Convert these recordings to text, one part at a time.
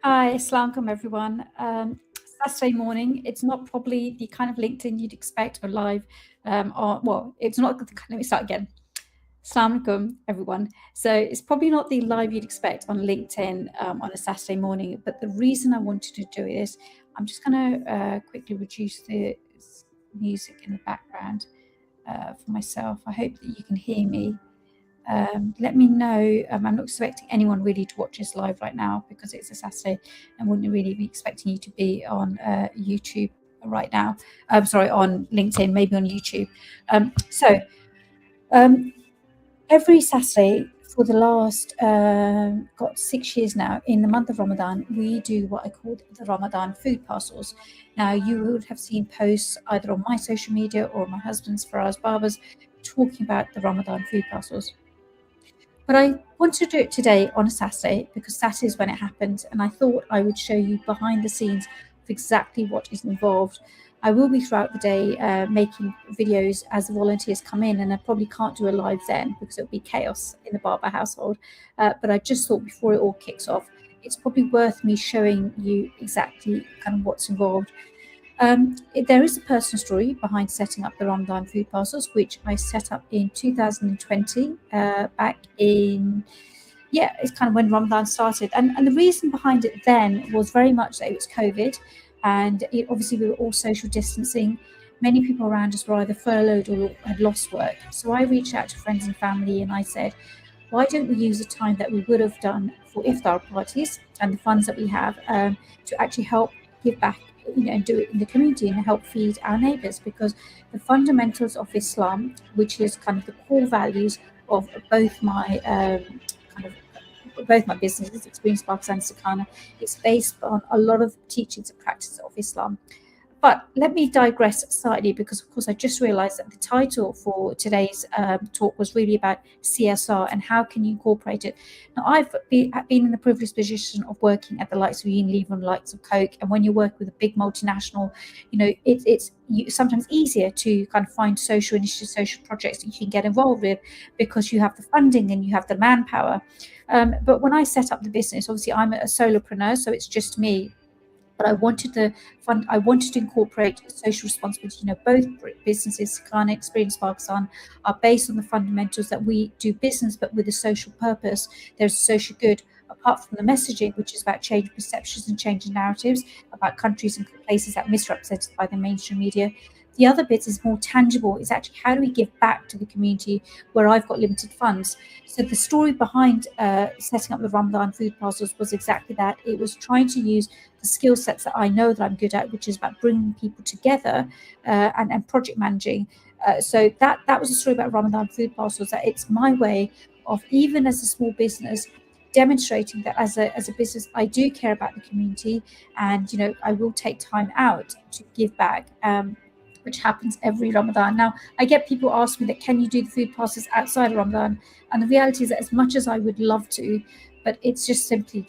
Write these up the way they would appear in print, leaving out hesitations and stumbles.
Hi, Assalamualaikum everyone. Saturday morning. It's not probably the kind of LinkedIn you'd expect or live. It's not. Let me start again. Assalamualaikum everyone. So it's probably not the live you'd expect on LinkedIn on a Saturday morning. But the reason I wanted to do this, I'm just going to quickly reduce the music in the background for myself. I hope that you can hear me. Let me know. I'm not expecting anyone really to watch this live right now because it's a Saturday and wouldn't really be expecting you to be on YouTube right now. I'm sorry, on LinkedIn, maybe on YouTube. Um, every Saturday for the last 6 years now, in the month of Ramadan, we do what I call the Ramadan food parcels. Now, you would have seen posts either on my social media or my husband's, Faraz Barber's, talking about the Ramadan food parcels. But I wanted to do it today on a Saturday because Saturday is when it happened, and I thought I would show you behind the scenes of exactly what is involved. I will be throughout the day making videos as the volunteers come in, and I probably can't do a live then because it'll be chaos in the Barber household. But I just thought before it all kicks off, it's probably worth me showing you exactly kind of what's involved. There is a personal story behind setting up the Ramadan food parcels, which I set up in 2020, back in, yeah, it's kind of when Ramadan started. And the reason behind it then was very much that it was COVID, and obviously we were all social distancing. Many people around us were either furloughed or had lost work. So I reached out to friends and family and I said, why don't we use the time that we would have done for iftar parties and the funds that we have to actually help give back, and do it in the community and help feed our neighbors? Because the fundamentals of Islam, which is kind of the core values of both my businesses, Experience Pakistan and Sakana, it's based on a lot of teachings and practices of Islam. But let me digress slightly because, of course, I just realised that the title for today's talk was really about CSR and how can you incorporate it. Now, I've been in the privileged position of working at the likes of Unilever and the likes of Coke, and when you work with a big multinational, it's sometimes easier to kind of find social initiatives, social projects that you can get involved with because you have the funding and you have the manpower. But when I set up the business, obviously I'm a solopreneur, so it's just me. But I wanted to incorporate social responsibility. Both businesses, Sakana, Experience Pakistan, are based on the fundamentals that we do business, but with a social purpose. There's a social good. Apart from the messaging, which is about changing perceptions and changing narratives about countries and places that are misrepresented by the mainstream media. The other bit is more tangible. It's actually how do we give back to the community where I've got limited funds. So the story behind setting up the Ramadan food parcels was exactly that. It was trying to use the skill sets that I know that I'm good at, which is about bringing people together and project managing. So that was the story about Ramadan food parcels, that it's my way of, even as a small business, demonstrating that as a business, I do care about the community, and I will take time out to give back. Which happens every Ramadan. Now, I get people ask me that, can you do the food parcels outside of Ramadan? And the reality is that as much as I would love to, but it's just simply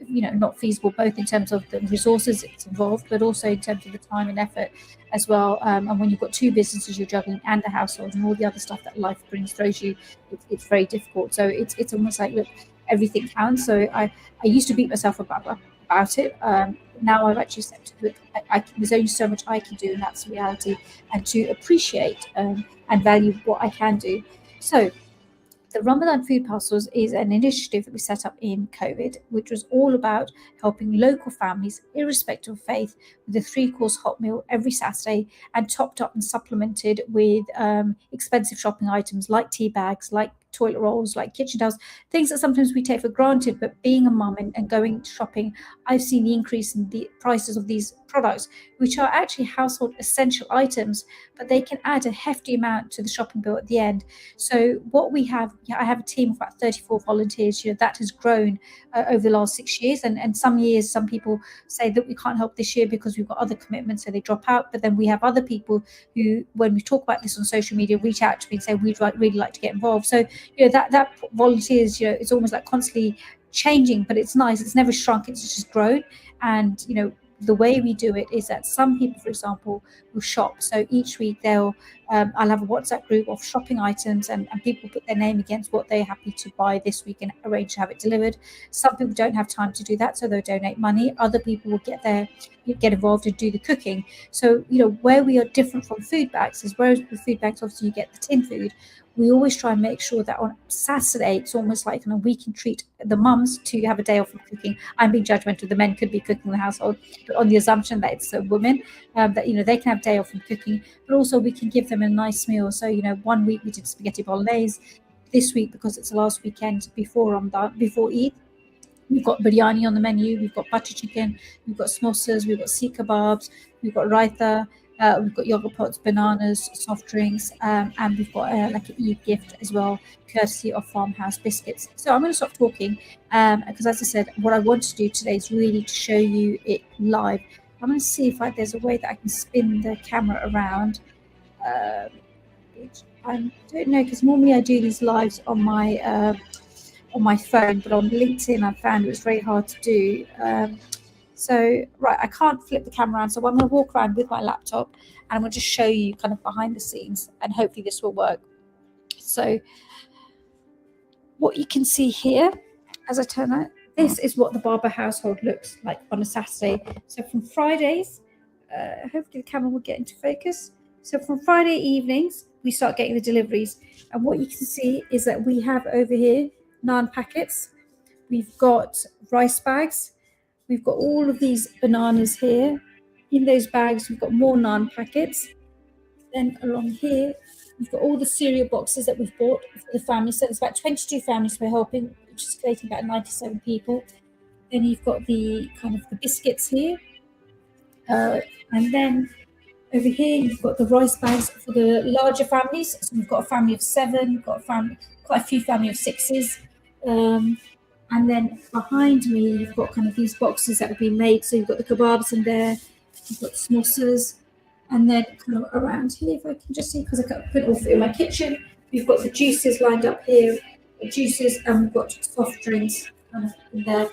not feasible, both in terms of the resources it's involved, but also in terms of the time and effort as well. And when you've got two businesses you're juggling and a household and all the other stuff that life throws you, it's very difficult. So it's almost like, look, everything counts. So I used to beat myself about it. Now I've actually accepted that there's only so much I can do, and that's the reality, and to appreciate and value what I can do. So the Ramadan Food Parcels is an initiative that we set up in COVID, which was all about helping local families, irrespective of faith, with a 3-course hot meal every Saturday, and topped up and supplemented with expensive shopping items like tea bags, like toilet rolls, like kitchen towels, things that sometimes we take for granted. But being a mum and going shopping, I've seen the increase in the prices of these products, which are actually household essential items, but they can add a hefty amount to the shopping bill at the end. So what we have, I have a team of about 34 volunteers. That has grown over the last 6 years, and some years, some people say that we can't help this year because we've got other commitments, so they drop out. But then we have other people who, when we talk about this on social media, reach out to me and say we'd really like to get involved. So that volunteers, it's almost like constantly changing, but it's nice. It's never shrunk. It's just grown, and the way we do it is that some people, for example, will shop. So each week I'll have a WhatsApp group of shopping items, and people put their name against what they're happy to buy this week and arrange to have it delivered. Some people don't have time to do that, so they'll donate money. Other people will get involved and do the cooking. So, where we are different from food banks is, whereas with food banks, obviously you get the tin food, we always try and make sure that on Saturday, it's almost like we can treat the mums to have a day off from cooking. I'm being judgmental. The men could be cooking in the household, but on the assumption that it's a woman, that, they can have a day off from cooking, but also we can give them a nice meal. So, 1 week we did spaghetti bolognese. This week, because it's the last weekend before Eid, we've got biryani on the menu, we've got butter chicken, we've got samosas, we've got sea kebabs, we've got raita, we've got yogurt pots, bananas, soft drinks, and we've got like an Eid gift as well, courtesy of Farmhouse Biscuits. So I'm going to stop talking, because as I said, what I want to do today is really to show you it live. I'm going to see if there's a way that I can spin the camera around. I don't know, because normally I do these lives on my phone, but on LinkedIn I found it was very hard to do. So I can't flip the camera around, so I'm going to walk around with my laptop and I'm going to just show you kind of behind the scenes, and hopefully this will work. So what you can see here, as I turn out, this is what the Barber household looks like on a Saturday. So from Fridays, hopefully the camera will get into focus. So from Friday evenings, we start getting the deliveries. And what you can see is that we have over here naan packets. We've got rice bags. We've got all of these bananas here. In those bags, we've got more naan packets. Then along here, we've got all the cereal boxes that we've bought for the family. So there's about 22 families we're helping, which is creating about 97 people. Then you've got the kind of the biscuits here. And then over here, you've got the rice bags for the larger families. So we've got a family of 7, we've got quite a few family of 6s. And then behind me, you've got kind of these boxes that have been made. So you've got the kebabs in there, you've got the samosas, and then kind of around here, if I can just see, because I can't put it all in my kitchen, we've got the juices lined up here, and we've got soft drinks kind of in there.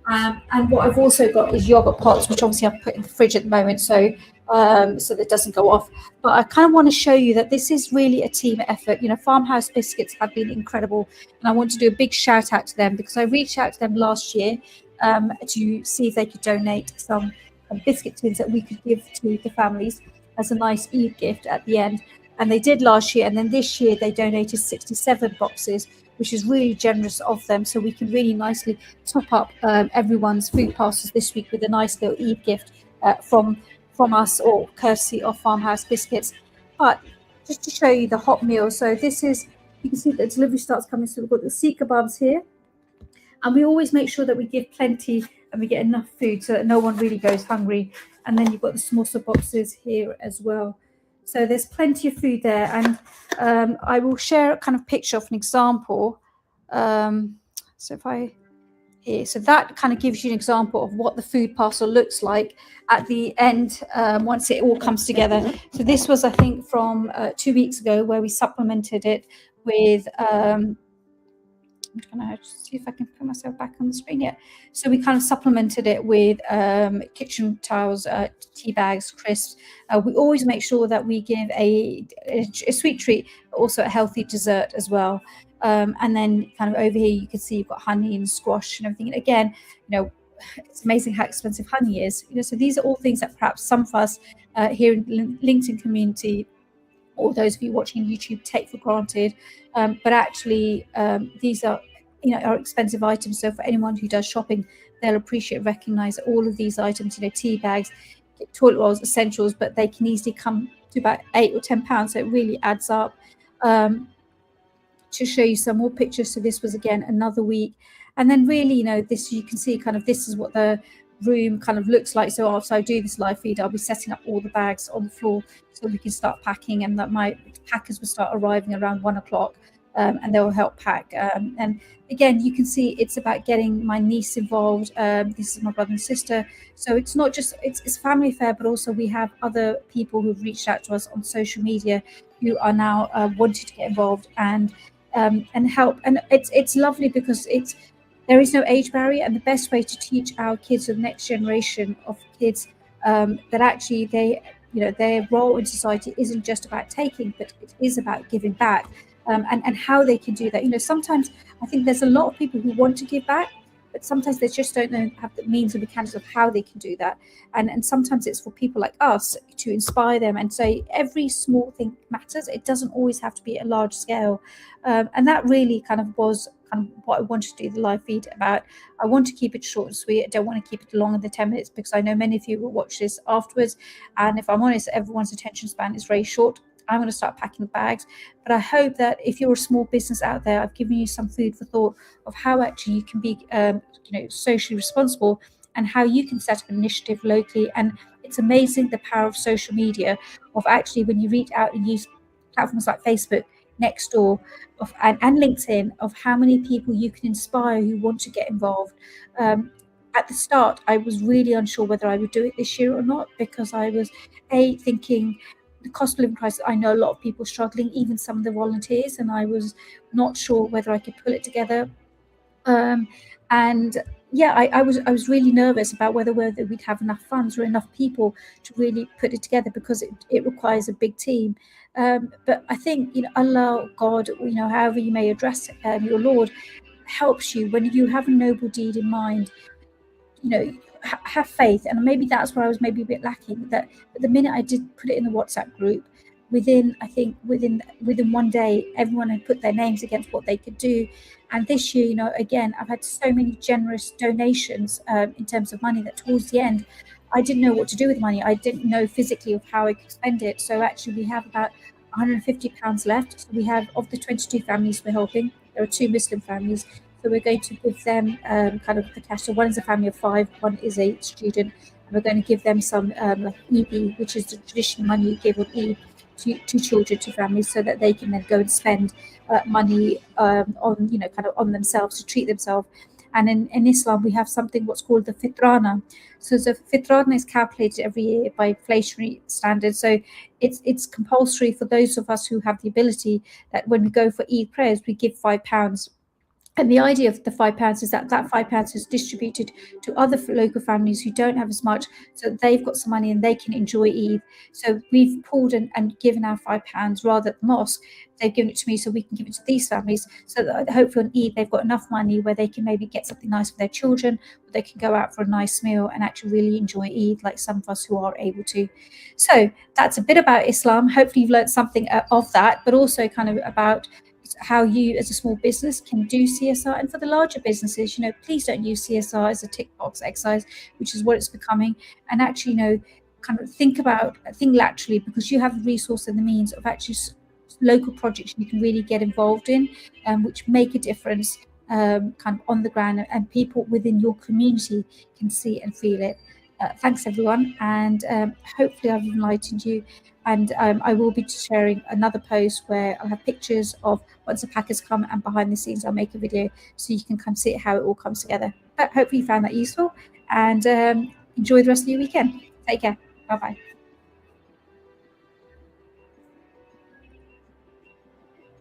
And what I've also got is yogurt pots, which obviously I've put in the fridge at the moment, so that it doesn't go off. But I kind of want to show you that this is really a team effort. Farmhouse Biscuits have been incredible, and I want to do a big shout out to them, because I reached out to them last year to see if they could donate some biscuit tins that we could give to the families as a nice Eid gift at the end. And they did last year, and then this year they donated 67 boxes, which is really generous of them. So we can really nicely top up everyone's food parcels this week with a nice little Eid gift from us, or courtesy of Farmhouse Biscuits. But just to show you the hot meal, so this is, you can see the delivery starts coming. So we've got the sea kebabs here, and we always make sure that we give plenty and we get enough food so that no one really goes hungry. And then you've got the samosa boxes here as well. So there's plenty of food there, and I will share a kind of picture of an example. So that kind of gives you an example of what the food parcel looks like at the end once it all comes together. So this was, I think, from 2 weeks ago, where we supplemented it with I'm trying to see if I can put myself back on the screen yet. So we kind of supplemented it with kitchen towels, tea bags, crisps. We always make sure that we give a sweet treat, but also a healthy dessert as well. And then kind of over here, you can see you've got honey and squash and everything. And again, it's amazing how expensive honey is. So these are all things that perhaps some of us here in the LinkedIn community, or those of you watching YouTube, take for granted, but actually these are expensive items. So for anyone who does shopping, they'll recognize that all of these items, tea bags, toilet rolls, essentials, but they can easily come to about £8 or £10. So it really adds up. To show you some more pictures, so this was again another week, and then really this, you can see kind of this is what the room kind of looks like. So after I do this live feed, I'll be setting up all the bags on the floor so we can start packing, and that my packers will start arriving around 1 o'clock, and they'll help pack. And again, you can see it's about getting my niece involved. This is my brother and sister, so it's not just it's family affair, but also we have other people who've reached out to us on social media who are now wanting to get involved and help. And it's lovely because there is no age barrier, and the best way to teach our kids, or the next generation of kids, that actually their role in society isn't just about taking, but it is about giving back, and how they can do that. Sometimes I think there's a lot of people who want to give back, but sometimes they just don't know, have the means and mechanics of how they can do that. And sometimes it's for people like us to inspire them and say every small thing matters. It doesn't always have to be a large scale. And that really kind of was kind of what I wanted to do the live feed about. I want to keep it short and sweet. I don't want to keep it longer than 10 minutes, because I know many of you will watch this afterwards. And if I'm honest, everyone's attention span is very short. I'm going to start packing bags. But I hope that if you're a small business out there, I've given you some food for thought of how actually you can be socially responsible, and how you can set up an initiative locally. And it's amazing the power of social media, of actually when you reach out and use platforms like Facebook, Nextdoor, and LinkedIn, of how many people you can inspire who want to get involved. At the start, I was really unsure whether I would do it this year or not, because I was thinking the cost of living crisis. I know a lot of people struggling, even some of the volunteers, and I was not sure whether I could pull it together. And yeah, I was really nervous about whether we'd have enough funds or enough people to really put it together, because it requires a big team. But I think Allah, God, however you may address your Lord, helps you when you have a noble deed in mind. Have faith. And maybe that's where I was maybe a bit lacking, that but the minute I did put it in the WhatsApp group, within 1 day, everyone had put their names against what they could do. And this year, again, I've had so many generous donations in terms of money, that towards the end I didn't know what to do with money. I didn't know physically of how I could spend it. So actually we have about £150 left. So we have, of the 22 families we're helping, there are 2 Muslim families. So we're going to give them kind of the cash. So one is a family of 5, one is a student, and we're going to give them some like EB, which is the traditional money you give on Eid to children, to families, so that they can then go and spend money on kind of on themselves, to treat themselves. And in Islam, we have something what's called the fitrana. So the fitrana is calculated every year by inflationary standards. So it's compulsory for those of us who have the ability, that when we go for Eid prayers, we give £5. And the idea of the £5 is that £5 is distributed to other local families who don't have as much, so they've got some money and they can enjoy Eid. So we've pulled and given our £5 rather at the mosque. They've given it to me so we can give it to these families, so that hopefully on Eid they've got enough money where they can maybe get something nice for their children, or they can go out for a nice meal and actually really enjoy Eid, like some of us who are able to. So that's a bit about Islam. Hopefully you've learned something of that, but also kind of about how you as a small business can do CSR. And for the larger businesses, please don't use CSR as a tick box exercise, which is what it's becoming. And actually, kind of think laterally, because you have the resource and the means of actually local projects you can really get involved in, which make a difference kind of on the ground, and people within your community can see and feel it. Thanks everyone, and hopefully I've enlightened you. And I will be sharing another post where I'll have pictures of once the pack has come, and behind the scenes I'll make a video so you can come see how it all comes together. But hopefully you found that useful, and enjoy the rest of your weekend. Take care. Bye bye.